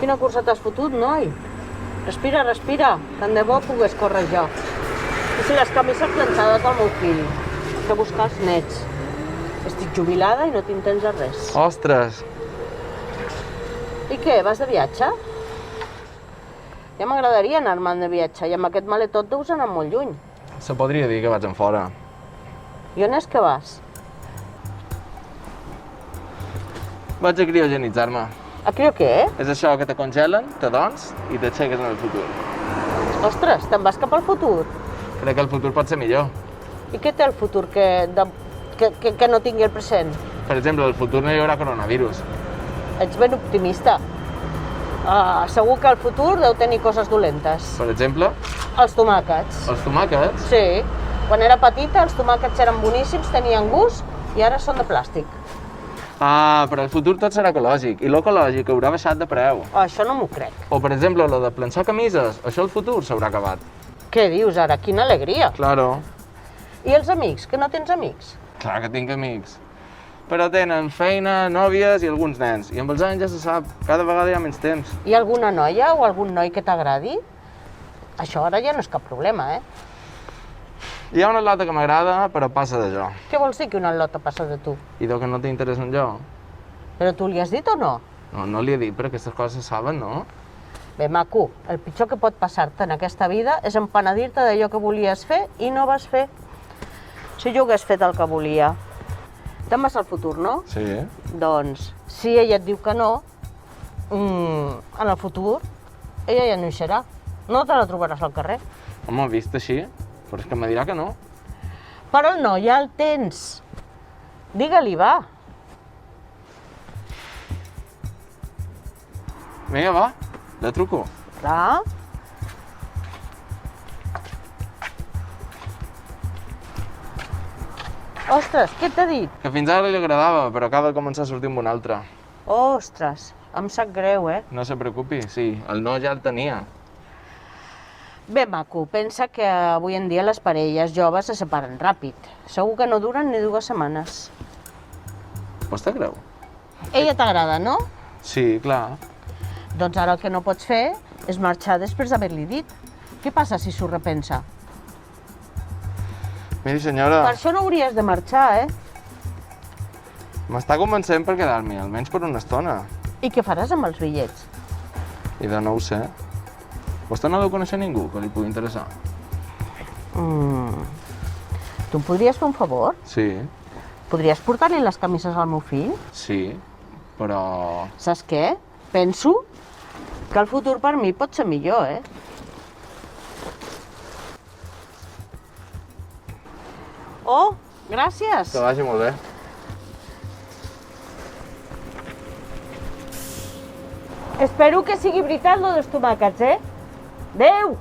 Quina cursa t'has fotut, noi? Respira, respira. Tant de bo pogués córrer jo. I si les camises planxades del meu fill. Que buscar els nets. Estic jubilada i no tinc temps de res. Ostres! I què, vas de viatge? Ja m'agradaria anar-me'n de viatge i amb aquest maletot deus anar molt lluny. Se podria dir que vaig en fora. I on és que vas? Vaig a criogenitzar-me. A criò què? És això que te congelen, te dons i t'aixeques en el futur. Ostres, te'n vas cap al futur? Crec que el futur pot ser millor. I què té el futur que no tingui el present? Per exemple, al futur no hi haurà coronavirus. Ets ben optimista. Segur que el futur deu tenir coses dolentes. Per exemple, Els tomàquets. els tomàquets. Sí. Quan era petita els tomàquets eren boníssims, tenien gust i ara són de plàstic. Ah, però el futur tot serà ecològic i l'ecològic haurà baixat de preu. Això no m'ho crec. O, per exemple, lo de planxar camises, això al futur s'haurà acabat. Què dius ara? Quina alegria. Claro. I els amics? Que no tens amics? Clar que tinc amics. Però tenen feina, nòvies i alguns nens. I amb els anys ja se sap, cada vegada hi ha menys temps. Hi ha alguna noia o algun noi que t'agradi? Això ara ja no és cap problema, eh? Hi ha una lota que m'agrada, però passa de jo. Què vols dir que una lota passa de tu? I que no t'interessa en jo? Però tu li has dit o no? No, no li he dit, però aquestes coses se saben, no? Bé, maco, el pitjor que pot passar-te en aquesta vida és empenedir-te d'allò que volies fer i no vas fer. Si jo hagués fet el que volia. Te'n vas al futur, no? Sí. Doncs, si ella et diu que no, en el futur, ella ja no hi serà. No te la trobaràs al carrer. Home, vist així, però és que me dirà que no. Però el no, ja el tens. Digue-li, va. Vinga, va, le truco. Clar. Ostres, què t'ha dit? Que fins ara li agradava, però acaba de començar a sortir amb un altre. Ostres, em sap greu, eh? No se preocupi, sí, el no ja el tenia. Bé, maco, pensa que avui en dia les parelles joves se separen ràpid. Segur que no duren ni 2 setmanes. Vostè creu? Ella t'agrada, no? Sí, clar. Doncs ara el que no pots fer és marxar després d'haver-li dit. Què passa si s'ho repensa? Miri, senyora, Per això no hauries de marxar, eh? m'està convencent per quedar-m'hi, almenys per una estona. I què faràs amb els bitllets? I de no ho sé. Vostè no deu conèixer ningú que li pugui interessar? Tu em podries fer un favor? Sí, Podries portar-li les camises al meu fill? sí, però... Saps què? Penso que el futur per mi pot ser millor, eh? Oh, gràcies! Que vagi molt bé. Espero que sigui veritat, lo dels tomàquets, eh? Adéu!